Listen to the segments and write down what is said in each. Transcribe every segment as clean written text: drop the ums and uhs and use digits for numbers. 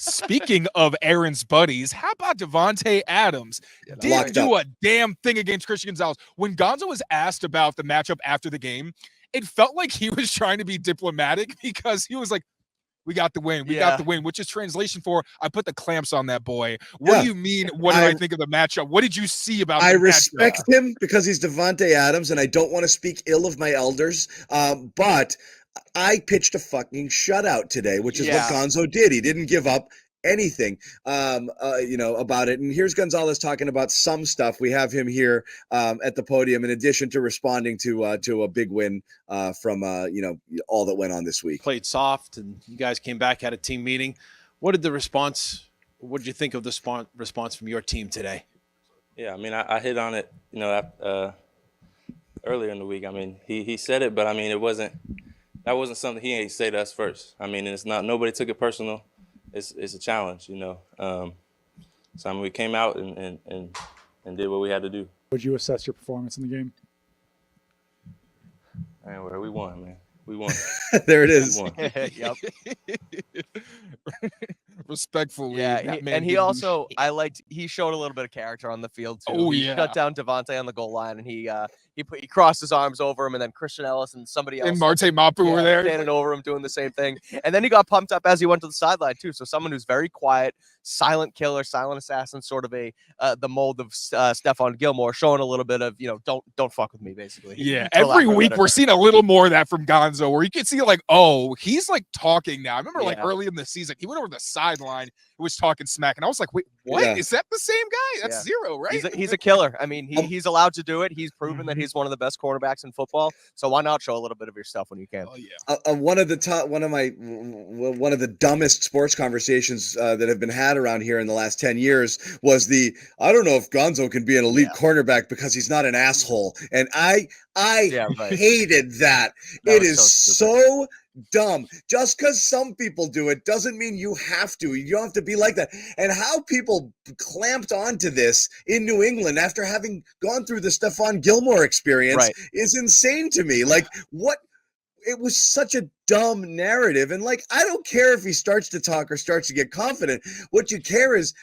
Speaking of Aaron's buddies, how about Davante Adams? Didn't do a damn thing against Christian Gonzalez. When Gonzo was asked about the matchup after the game, it felt like he was trying to be diplomatic because he was like, we got the win. We got the win, which is translation for I put the clamps on that boy. What do you mean? What did I think of the matchup? What did you see about I respect him because he's Davante Adams, and I don't want to speak ill of my elders. But I pitched a fucking shutout today, which is what Gonzo did. He didn't give up anything, about it. And here's Gonzalez talking about some stuff. We have him here at the podium, in addition to responding to a big win from all that went on this week. Played soft, and you guys came back, had a team meeting. What did you think of the response from your team today? Yeah, I mean, I hit on it, earlier in the week. I mean, he said it, but I mean, that wasn't something he ain't say to us first. I mean, it's not, nobody took it personal. It's a challenge, So I mean, we came out and did what we had to do. Would you assess your performance in the game? Man, we won, man. We won. There it is. We won. Yep. Respectfully. Yeah, he showed a little bit of character on the field too. Oh, he shut down Davante on the goal line, and he crossed his arms over him, and then Christian Ellis and somebody else and Marte Mapu were there standing over him doing the same thing. And then he got pumped up as he went to the sideline too. So someone who's very quiet, silent killer, silent assassin, sort of the mold of Stephon Gilmore, showing a little bit of don't fuck with me, basically. Yeah, every week we're seeing a little more of that from Gonzo, where you can see like, oh, he's like talking now. I remember like early in the season, he went over the sideline and was talking smack, and I was like, wait, what? Is that the same guy? That's Zero, right? He's a killer. I mean, he's allowed to do it. He's proven that he's one of the best quarterbacks in football. So why not show a little bit of your stuff when you can? Oh yeah. One of the dumbest sports conversations that have been had around here in the last 10 years was I don't know if Gonzo can be an elite cornerback because he's not an asshole. And I hated that. It is so dumb. Just because some people do it doesn't mean you have to. You don't have to be like that. And how people clamped onto this in New England after having gone through the Stephon Gilmore experience is insane to me. Like, what? It was such a dumb narrative. And like, I don't care if he starts to talk or starts to get confident. What you care is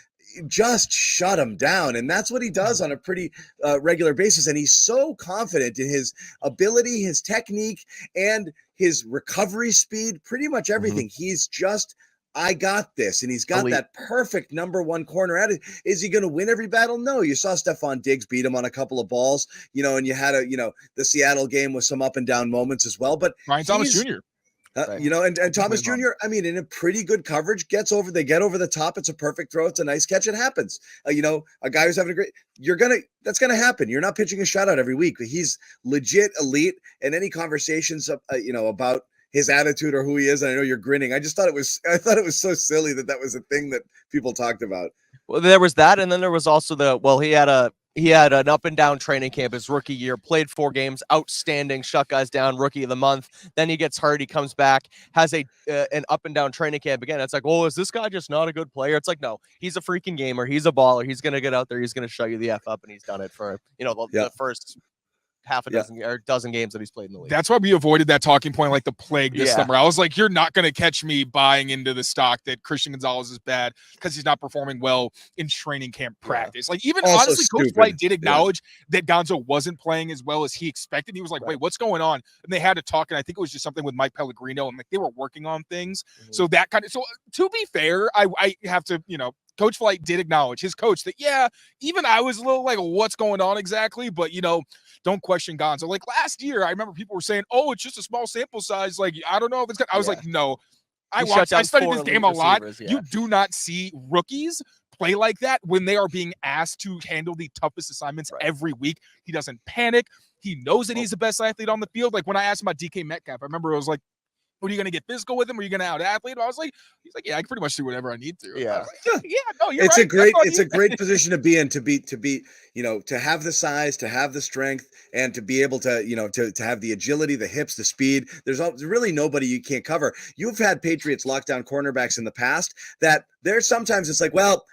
just shut him down. And that's what he does on a pretty regular basis. And he's so confident in his ability, his technique, and his recovery speed, pretty much everything. He's just, I got this. And he's got that perfect number one corner at it. Is he going to win every battle? No. You saw Stephon Diggs beat him on a couple of balls, and you had the Seattle game with some up and down moments as well. But Ryan Thomas Jr. And Thomas Jr., I mean, in a pretty good coverage, they get over the top. It's a perfect throw. It's a nice catch. It happens. A guy who's having that's going to happen. You're not pitching a shutout every week. He's legit elite. And any conversations, about his attitude or who he is, and I know you're grinning. I thought it was so silly that was a thing that people talked about. Well, there was that. And then there was also he had an up and down training camp his rookie year, played 4 games, outstanding, shut guys down, rookie of the month. Then he gets hurt. He comes back, has an up and down training camp again. It's like, well, is this guy just not a good player? It's like, no, he's a freaking gamer. He's a baller. He's going to get out there. He's going to show you the F up. And he's done it for, the first half a dozen or dozen games that he's played in the league. That's why we avoided that talking point like the plague this summer. I was like, you're not going to catch me buying into the stock that Christian Gonzalez is bad because he's not performing well in training camp practice. Like, even also honestly, Coach White did acknowledge that Gonzo wasn't playing as well as he expected. He was like, wait, what's going on? And they had to talk, and I think it was just something with Mike Pellegrino, and like they were working on things. So that so to be fair, I have to, Coach Flight did acknowledge, his coach, that, even I was a little like, what's going on exactly? But, don't question Gonzo. Like last year, I remember people were saying, oh, it's just a small sample size. Like, I don't know if it's good. I was like, no. I studied this game a lot. You do not see rookies play like that when they are being asked to handle the toughest assignments every week. He doesn't panic. He knows that he's the best athlete on the field. Like when I asked him about DK Metcalf, I remember it was like, are you going to get physical with him? Are you going to out athlete him? I was like, he's like, yeah, I can pretty much do whatever I need to. Yeah. Like, no, you're it's right. It's a great position to be in, to be, to have the size, to have the strength, and to be able to, to have the agility, the hips, the speed. There's really nobody you can't cover. You've had Patriots lockdown cornerbacks in the past that there's sometimes it's like, well,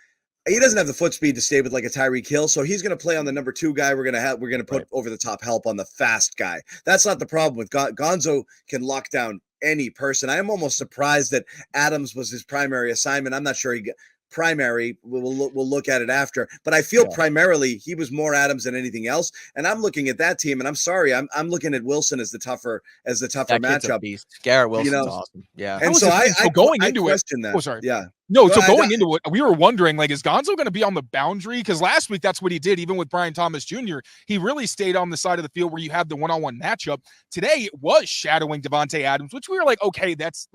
he doesn't have the foot speed to stay with like a Tyreek Hill, so he's going to play on the number 2 guy. We're going to put over the top help on the fast guy. That's not the problem with Gonzo. Can lock down any person. I am almost surprised that Adams was his primary assignment. I'm not sure he got primary. We'll look at it after, but I feel primarily he was more Adams than anything else. And I'm looking at that team, and I'm sorry, I'm looking at Wilson as the tougher matchup. Garrett Wilson's awesome. Yeah. And so I going into question it. that. Oh, sorry. Yeah. No, so going into it, we were wondering, like, is Gonzo going to be on the boundary? Because last week, that's what he did, even with Brian Thomas Jr. He really stayed on the side of the field where you have the one-on-one matchup. Today, it was shadowing Davante Adams, which we were like, okay, that's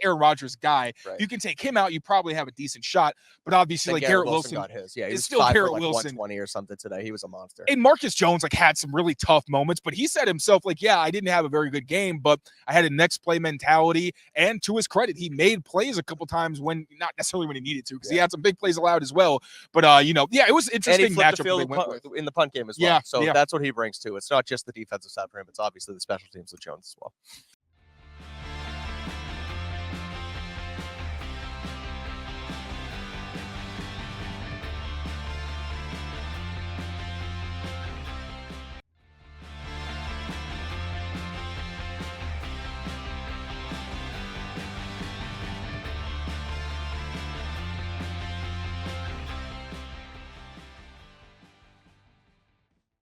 Aaron Rodgers' guy. Right. You can take him out, you probably have a decent shot. But obviously, like, Garrett Wilson got his. Yeah, he is was still Garrett Wilson. 120 or something today. He was a monster. And Marcus Jones, like, had some really tough moments, but he said himself, like, yeah, I didn't have a very good game, but I had a next play mentality. And to his credit, he made plays a couple times when, not necessarily when he needed to, because he had some big plays allowed as well. But it was interesting matchup in the punt game as well. Yeah, so that's what he brings too. It's not just the defensive side for him; it's obviously the special teams with Jones as well.